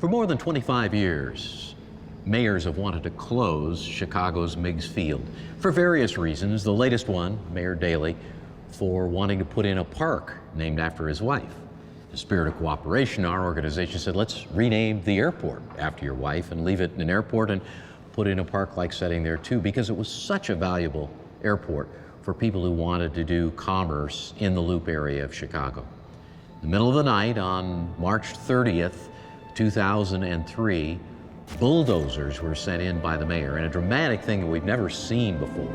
For more than 25 years, mayors have wanted to close Chicago's Meigs Field for various reasons. The latest one, Mayor Daley, for wanting to put in a park named after his wife. In the spirit of cooperation, our organization said, let's rename the airport after your wife and leave it an airport and put in a park-like setting there too, because it was such a valuable airport for people who wanted to do commerce in the Loop area of Chicago. In the middle of the night on March 30th, 2003, bulldozers were sent in by the mayor, and a dramatic thing that we've never seen before.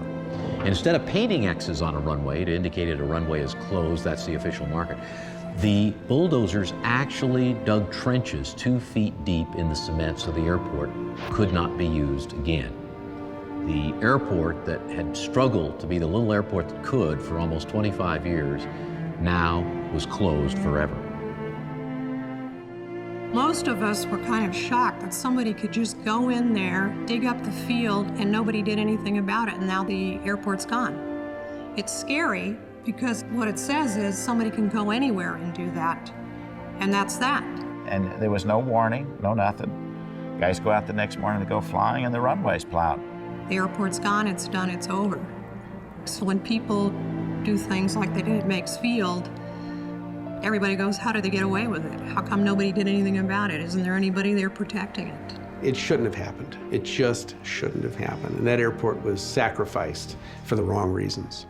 Instead of painting X's on a runway to indicate that a runway is closed, that's the official market, the bulldozers actually dug trenches 2 feet deep in the cement so the airport could not be used again. The airport that had struggled to be the little airport that could for almost 25 years now was closed forever. Most of us were kind of shocked that somebody could just go in there, dig up the field, and nobody did anything about it, and now the airport's gone. It's scary because what it says is somebody can go anywhere and do that, and that's that. And there was no warning, no nothing. Guys go out the next morning to go flying and the runway's plowed. The airport's gone, it's done, it's over. So when people do things like they did at Meigs Field, everybody goes, how did they get away with it? How come nobody did anything about it? Isn't there anybody there protecting it? It shouldn't have happened. It just shouldn't have happened. And that airport was sacrificed for the wrong reasons.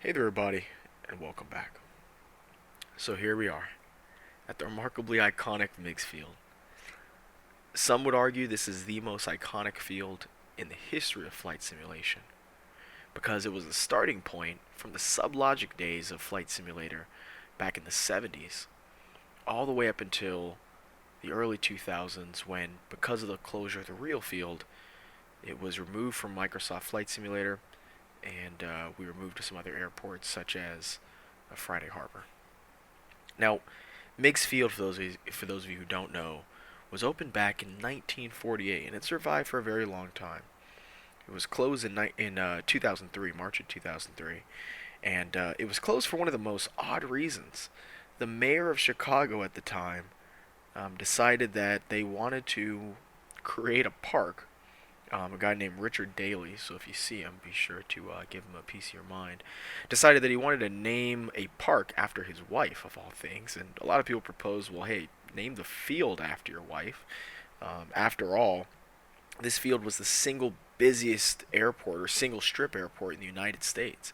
Hey there everybody, and welcome back. So here we are, at the remarkably iconic Meigs field. Some would argue this is the most iconic field in the history of flight simulation, because it was the starting point from the sublogic days of Flight Simulator back in the 70s, all the way up until the early 2000s when, because of the closure of the real field, it was removed from Microsoft Flight Simulator, and we were moved to some other airports such as Friday Harbor. Now, Meigs Field, for those of you who don't know, was opened back in 1948, and it survived for a very long time. It was closed in 2003, March of 2003, and it was closed for one of the most odd reasons. The mayor of Chicago at the time decided that they wanted to create a park. A guy named Richard Daley, so if you see him, be sure to give him a piece of your mind, decided that he wanted to name a park after his wife, of all things. And a lot of people proposed, well, hey, name the field after your wife. After all, this field was the single busiest airport, or single strip airport in the United States.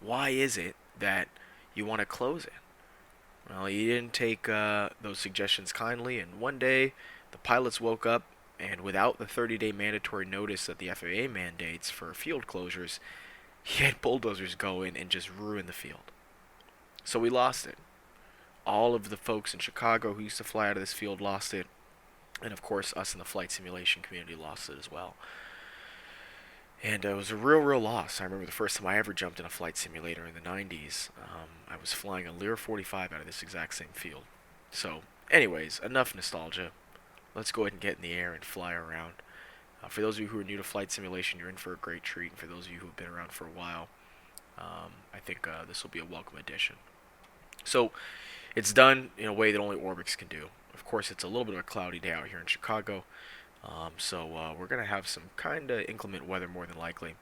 Why is it that you want to close it? Well, he didn't take those suggestions kindly, and one day the pilots woke up, and without the 30-day mandatory notice that the FAA mandates for field closures, he had bulldozers go in and just ruin the field. So we lost it. All of the folks in Chicago who used to fly out of this field lost it, and of course us in the flight simulation community lost it as well. And it was a real loss. I remember the first time I ever jumped in a flight simulator in the 90s. I was flying a Lear 45 out of this exact same field. So anyways, enough nostalgia. Let's go ahead and get in the air and fly around. For those of you who are new to flight simulation, you're in for a great treat. And for those of you who have been around for a while, I think this will be a welcome addition. So it's done in a way that only ORBX can do. Of course, it's a little bit of a cloudy day out here in Chicago. So we're going to have some kind of inclement weather more than likely.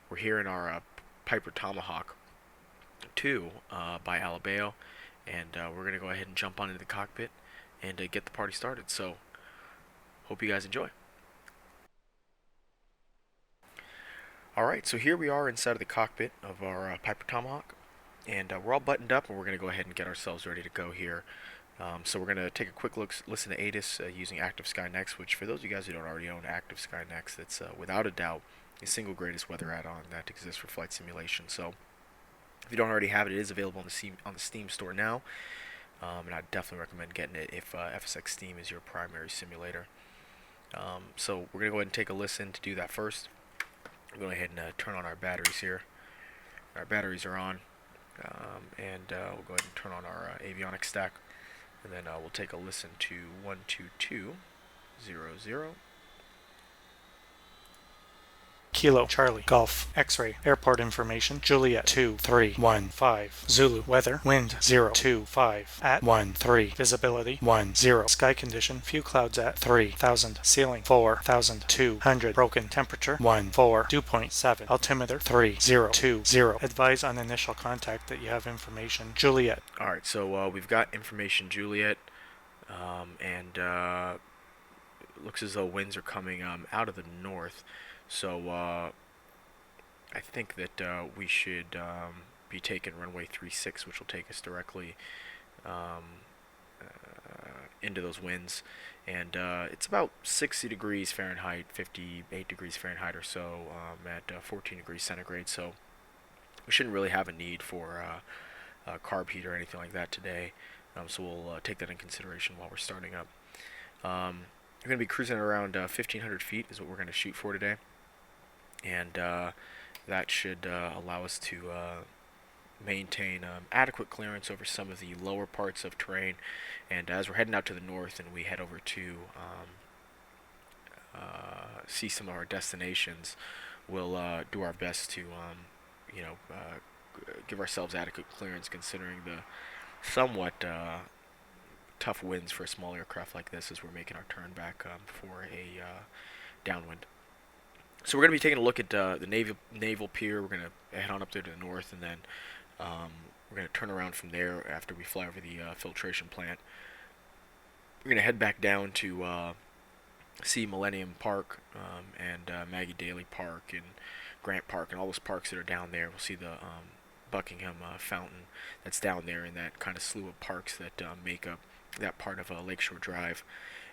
We're here in our Piper Tomahawk II by Alabeo. And we're going to go ahead and jump on into the cockpit and get the party started. So hope you guys enjoy. Alright, so here we are inside of the cockpit of our Piper Tomahawk, and we're all buttoned up, and we're going to go ahead and get ourselves ready to go here. So we're going to take a quick look, listen to Addons using Active Sky Next, which for those of you guys who don't already own Active Sky Next, it's without a doubt the single greatest weather add-on that exists for flight simulation. So if you don't already have it, it is available on the Steam store now, and I'd definitely recommend getting it if FSX Steam is your primary simulator. So we're going to go ahead and take a listen. To do that first, I'm going to go ahead and turn on our batteries here. Our batteries are on, and we'll go ahead and turn on our avionics stack, and then we'll take a listen to 12200. Kilo, Charlie, Golf, X-ray, airport information, Juliet 2315, Zulu, weather, wind 025, at 13, visibility 10, sky condition, few clouds at 3000, ceiling 4200, broken temperature 14, dew point 7, altimeter 3020, advise on initial contact that you have information, Juliet. Alright, so we've got information, Juliet, and it looks as though winds are coming out of the north. So I think that we should be taking runway 36, which will take us directly into those winds. And it's about 60 degrees Fahrenheit, 58 degrees Fahrenheit or so at 14 degrees centigrade. So we shouldn't really have a need for a carb heat or anything like that today. So we'll take that in consideration while we're starting up. We're going to be cruising around 1,500 feet is what we're going to shoot for today. And that should allow us to maintain adequate clearance over some of the lower parts of terrain. And as we're heading out to the north and we head over to see some of our destinations, we'll do our best to give ourselves adequate clearance considering the somewhat tough winds for a small aircraft like this as we're making our turn back for a downwind. So we're going to be taking a look at the naval pier. We're going to head on up there to the north, and then we're going to turn around from there after we fly over the filtration plant. We're going to head back down to see Millennium Park and Maggie Daley Park and Grant Park and all those parks that are down there. We'll see the Buckingham Fountain that's down there in that kind of slew of parks that make up that part of Lakeshore Drive.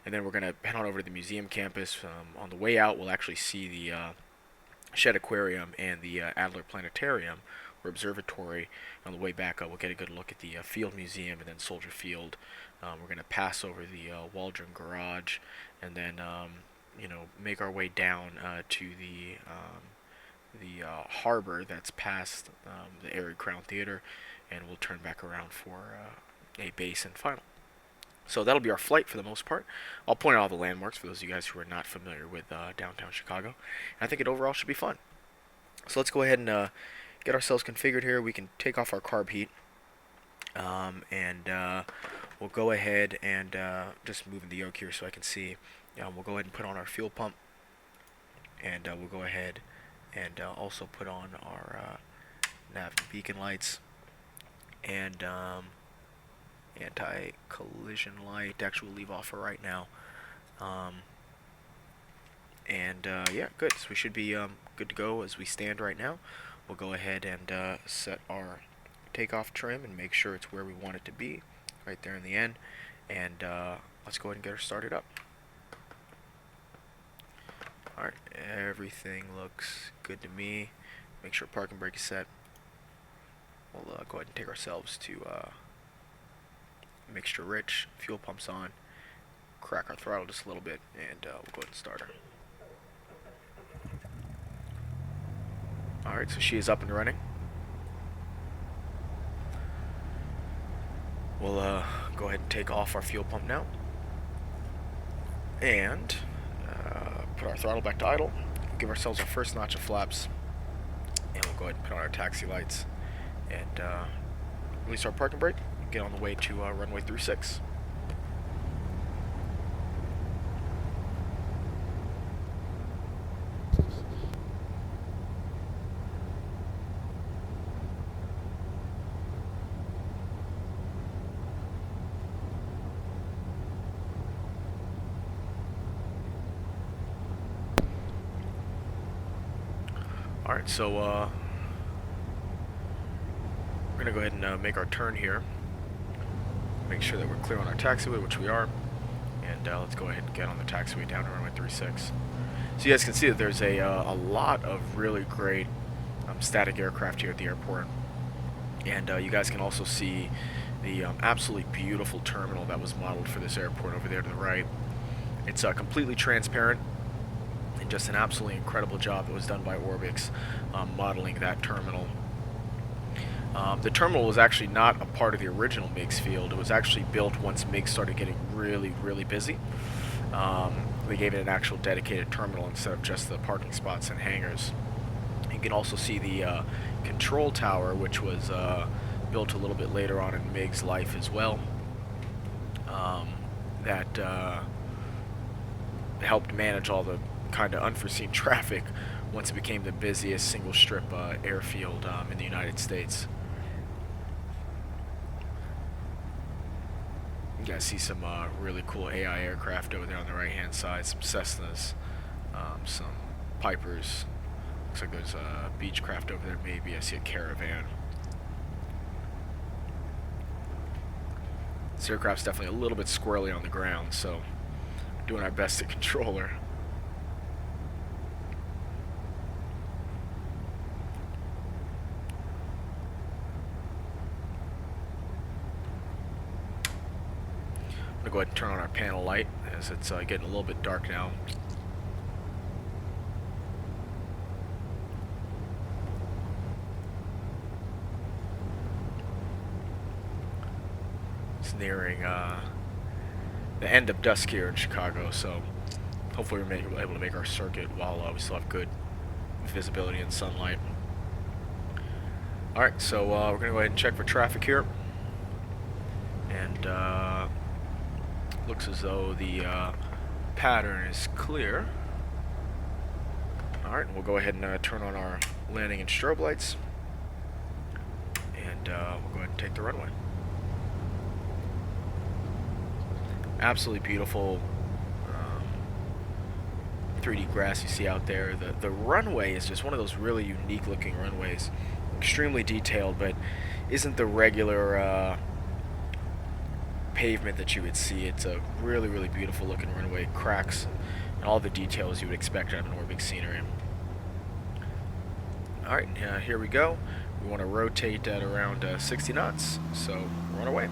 And then we're going to head on over to the museum campus. On the way out, we'll actually see the Shed Aquarium and the Adler Planetarium or Observatory. On the way back, we'll get a good look at the Field Museum and then Soldier Field. We're going to pass over the Waldron Garage and then make our way down to the harbor that's past the Airy Crown Theater, and we'll turn back around for a base and final. So that'll be our flight for the most part. I'll point out all the landmarks for those of you guys who are not familiar with downtown Chicago. And I think it overall should be fun. So let's go ahead and get ourselves configured here. We can take off our carb heat, and we'll go ahead and just moving the yoke here so I can see. We'll go ahead and put on our fuel pump, and we'll go ahead and also put on our nav and beacon lights and anti-collision light. Actually, we'll leave off for right now. Yeah, good. So we should be good to go as we stand right now. We'll go ahead and set our takeoff trim and make sure it's where we want it to be, right there in the end. And let's go ahead and get her started up. Alright, everything looks good to me. Make sure parking brake is set. We'll go ahead and take ourselves to mixture rich, fuel pumps on, crack our throttle just a little bit, and we'll go ahead and start her. Alright, so she is up and running. We'll go ahead and take off our fuel pump now, and put our throttle back to idle, give ourselves our first notch of flaps, and we'll go ahead and put on our taxi lights, and release our parking brake, get on the way to runway 36. Alright, so we're going to go ahead and make our turn here. Make sure that we're clear on our taxiway, which we are. And let's go ahead and get on the taxiway down to runway 36. So you guys can see that there's a lot of really great static aircraft here at the airport. And you guys can also see the absolutely beautiful terminal that was modeled for this airport over there to the right. It's completely transparent. Just an absolutely incredible job that was done by ORBX modeling that terminal. The terminal was actually not a part of the original Meigs field. It was actually built once Meigs started getting really, really busy. They gave it an actual dedicated terminal instead of just the parking spots and hangars. You can also see the control tower, which was built a little bit later on in Meigs' life as well. That helped manage all the kind of unforeseen traffic once it became the busiest single strip airfield in the United States. You guys see some really cool AI aircraft over there on the right hand side, some Cessnas, some Pipers. Looks like there's a Beechcraft over there, maybe. I see a Caravan. This aircraft's definitely a little bit squirrely on the ground, so doing our best to control her. I'm going to go ahead and turn on our panel light as it's getting a little bit dark now. It's nearing the end of dusk here in Chicago, so hopefully we're able to make our circuit while we still have good visibility and sunlight. Alright, so we're going to go ahead and check for traffic here. And looks as though the pattern is clear. Alright, we'll go ahead and turn on our landing and strobe lights. And we'll go ahead and take the runway. Absolutely beautiful 3D grass you see out there. The runway is just one of those really unique looking runways extremely detailed, but isn't the regular pavement that you would see. It's a really, really beautiful looking runway, cracks, and all the details you would expect out of an ORBX scenery. Alright, here we go. We want to rotate at around 60 knots, so we're on our way.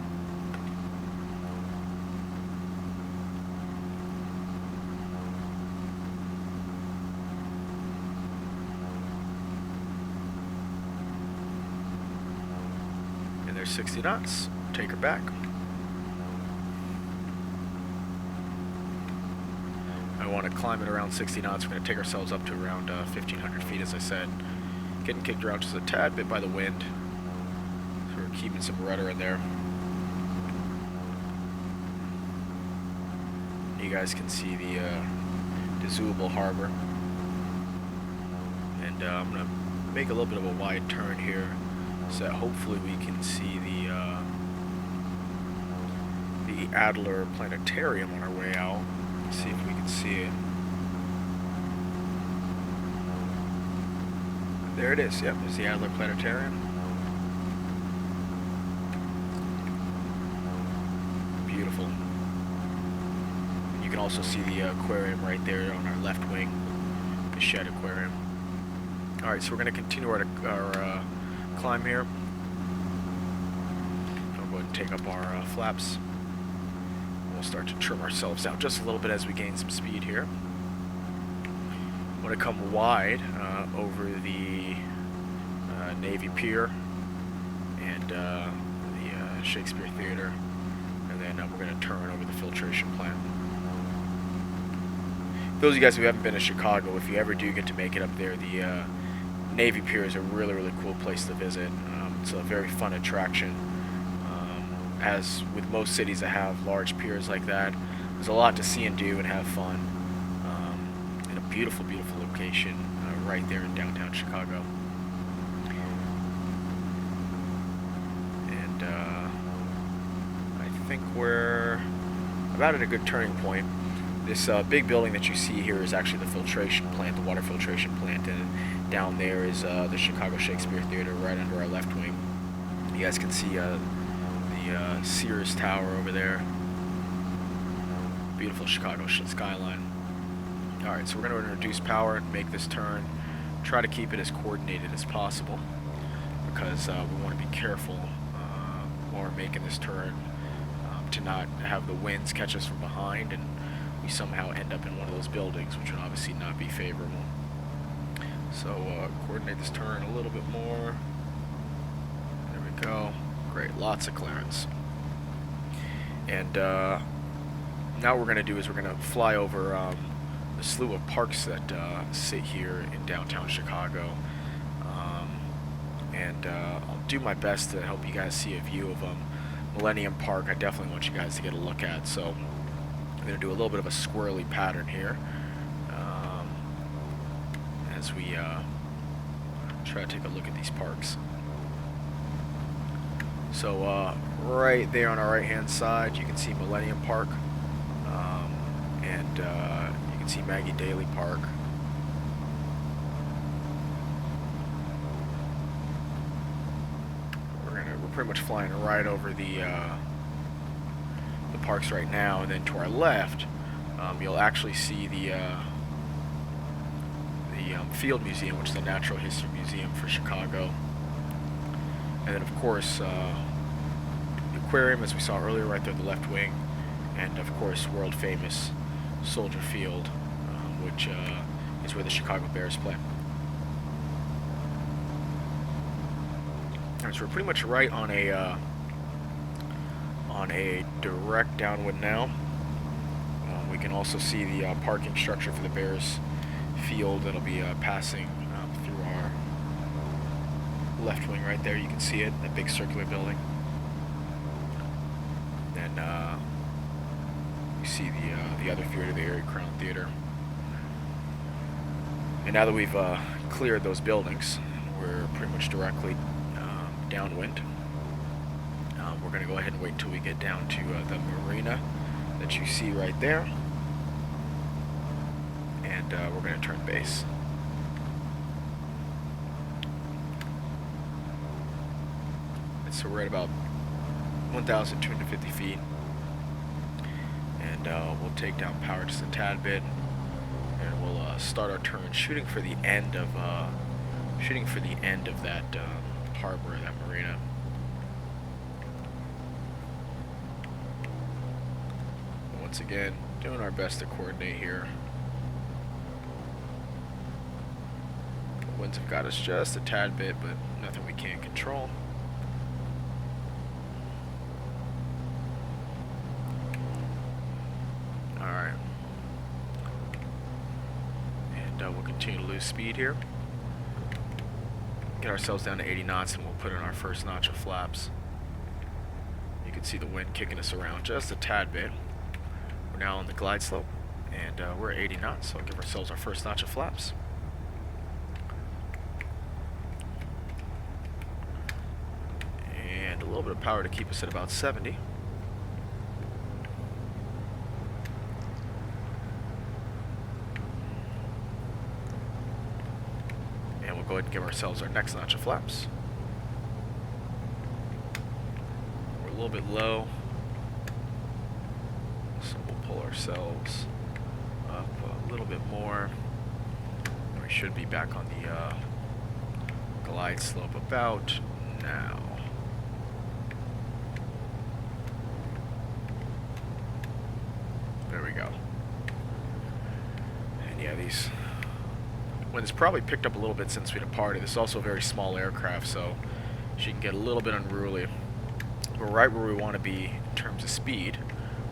And there's 60 knots. Take her back. I want to climb it around 60 knots. We're going to take ourselves up to around 1,500 feet, as I said. Getting kicked around just a tad bit by the wind. So we're keeping some rudder in there. You guys can see the Zooble Harbor. And I'm going to make a little bit of a wide turn here so that hopefully we can see the Adler Planetarium on our way out. See if we can see it. There it is. Yep, there's the Adler Planetarium. Beautiful. You can also see the aquarium right there on our left wing, the shed aquarium. Alright, so we're going to continue our climb here. I'll go ahead and take up our flaps. We'll start to trim ourselves down just a little bit as we gain some speed here. Want to come wide over the Navy Pier and the Shakespeare Theater, and then we're going to turn over the filtration plant. Those of you guys who haven't been to Chicago, if you ever do get to make it up there, the Navy Pier is a really, really cool place to visit. It's a very fun attraction. As with most cities that have large piers like that, there's a lot to see and do and have fun. In a beautiful, beautiful location right there in downtown Chicago. And I think we're about at a good turning point. This big building that you see here is actually the filtration plant, the water filtration plant, and down there is the Chicago Shakespeare Theater right under our left wing. You guys can see the Sears Tower over there. Beautiful Chicago skyline. Alright, so we're going to introduce power and make this turn. Try to keep it as coordinated as possible, because we want to be careful while we're making this turn to not have the winds catch us from behind and we somehow end up in one of those buildings, which would obviously not be favorable. So coordinate this turn a little bit more. There we go. Great, lots of clearance. And now what we're going to do is we're going to fly over the slew of parks that sit here in downtown Chicago. I'll do my best to help you guys see a view of them. Millennium Park, I definitely want you guys to get a look at. So I'm going to do a little bit of a squirrely pattern here as we try to take a look at these parks. So right there on our right hand side you can see Millennium Park, and you can see Maggie Daley Park. We're pretty much flying right over the parks right now, and then to our left you'll actually see the Field Museum, which is the Natural History Museum for Chicago. And then, of course, the aquarium, as we saw earlier, right there at the left wing. And, of course, world-famous Soldier Field, which is where the Chicago Bears play. All right, so we're pretty much right on a direct downwind now. We can also see the parking structure for the Bears field that'll be passing through our left wing right there. You can see it, that big circular building. Then you see the other theater, the Erie Crown Theater. And now that we've cleared those buildings, we're pretty much directly downwind. We're going to go ahead and wait until we get down to the marina that you see right there. And we're going to turn base. So we're at about 1,250 feet, and we'll take down power just a tad bit, and we'll start our turn shooting for the end of that harbor, that marina. Once again, doing our best to coordinate here. The winds have got us just a tad bit, but nothing we can't control. Alright. And we'll continue to lose speed here. Get ourselves down to 80 knots, and we'll put in our first notch of flaps. You can see the wind kicking us around just a tad bit. We're now on the glide slope, and we're at 80 knots, so I'll give ourselves our first notch of flaps. And a little bit of power to keep us at about 70. And we'll go ahead and give ourselves our next notch of flaps. We're a little bit low, so we'll pull ourselves up a little bit more. We should be back on the glide slope about now. There we go. And yeah, these winds probably picked up a little bit since we departed. This is also a very small aircraft, so she can get a little bit unruly. We're right where we want to be in terms of speed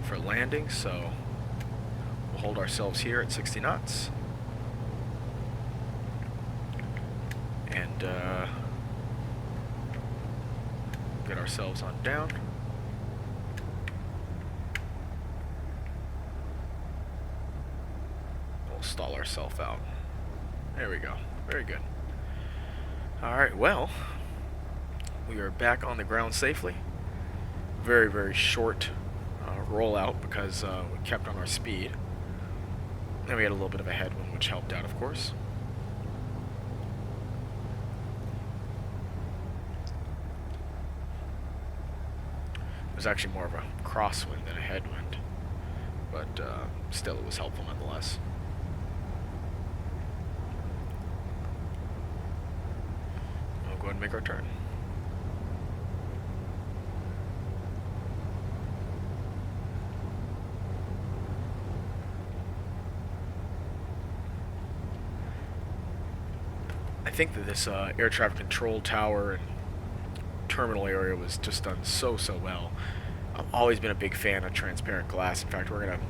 for landing, so we'll hold ourselves here at 60 knots. And get ourselves on down. We'll stall ourselves out. There we go. Very good. Alright, well, we are back on the ground safely. Very, very short rollout because we kept on our speed. And we had a little bit of a headwind, which helped out, of course. It was actually more of a crosswind than a headwind, but still it was helpful nonetheless. We'll go ahead and make our turn. I think that this air traffic control tower and terminal area was just done so well. I've always been a big fan of transparent glass. In fact, we're going to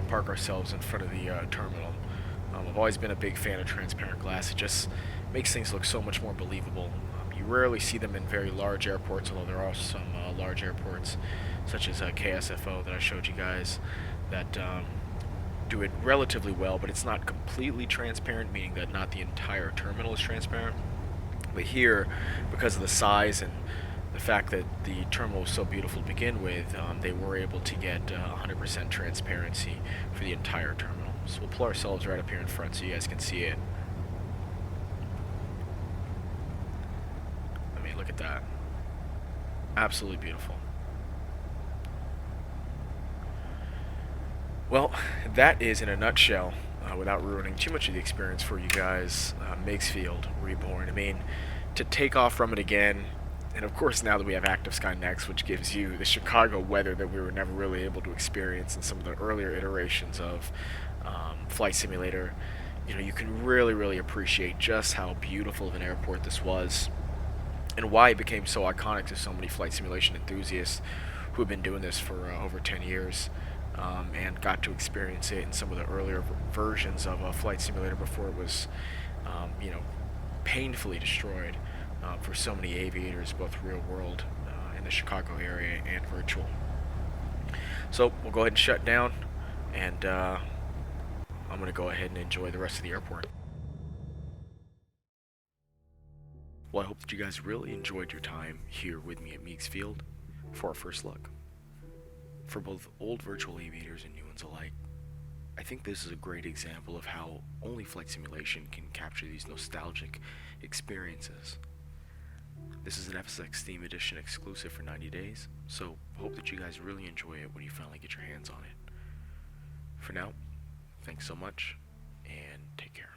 park ourselves in front of the terminal. I've always been a big fan of transparent glass. It just makes things look so much more believable. You rarely see them in very large airports, although there are some large airports, such as KSFO that I showed you guys, that do it relatively well, but it's not completely transparent, meaning that not the entire terminal is transparent. But here, because of the size and the fact that the terminal was so beautiful to begin with, they were able to get 100% transparency for the entire terminal. So we'll pull ourselves right up here in front so you guys can see it. I mean, look at that. Absolutely beautiful. Well, that is, in a nutshell, without ruining too much of the experience for you guys, Meigs Field Reborn. I mean, to take off from it again, and of course now that we have Active Sky Next, which gives you the Chicago weather that we were never really able to experience in some of the earlier iterations of Flight Simulator, you know, you can really appreciate just how beautiful of an airport this was, and why it became so iconic to so many flight simulation enthusiasts who have been doing this for over 10 years. And got to experience it in some of the earlier versions of Flight Simulator before it was, you know, painfully destroyed for so many aviators, both real world in the Chicago area and virtual. So we'll go ahead and shut down, and I'm going to go ahead and enjoy the rest of the airport. Well, I hope that you guys really enjoyed your time here with me at Meigs Field for our first look. For both old virtual aviators and new ones alike, I think this is a great example of how only flight simulation can capture these nostalgic experiences. This is an FSX Steam Edition exclusive for 90 days, so hope that you guys really enjoy it when you finally get your hands on it. For now, thanks so much, and take care.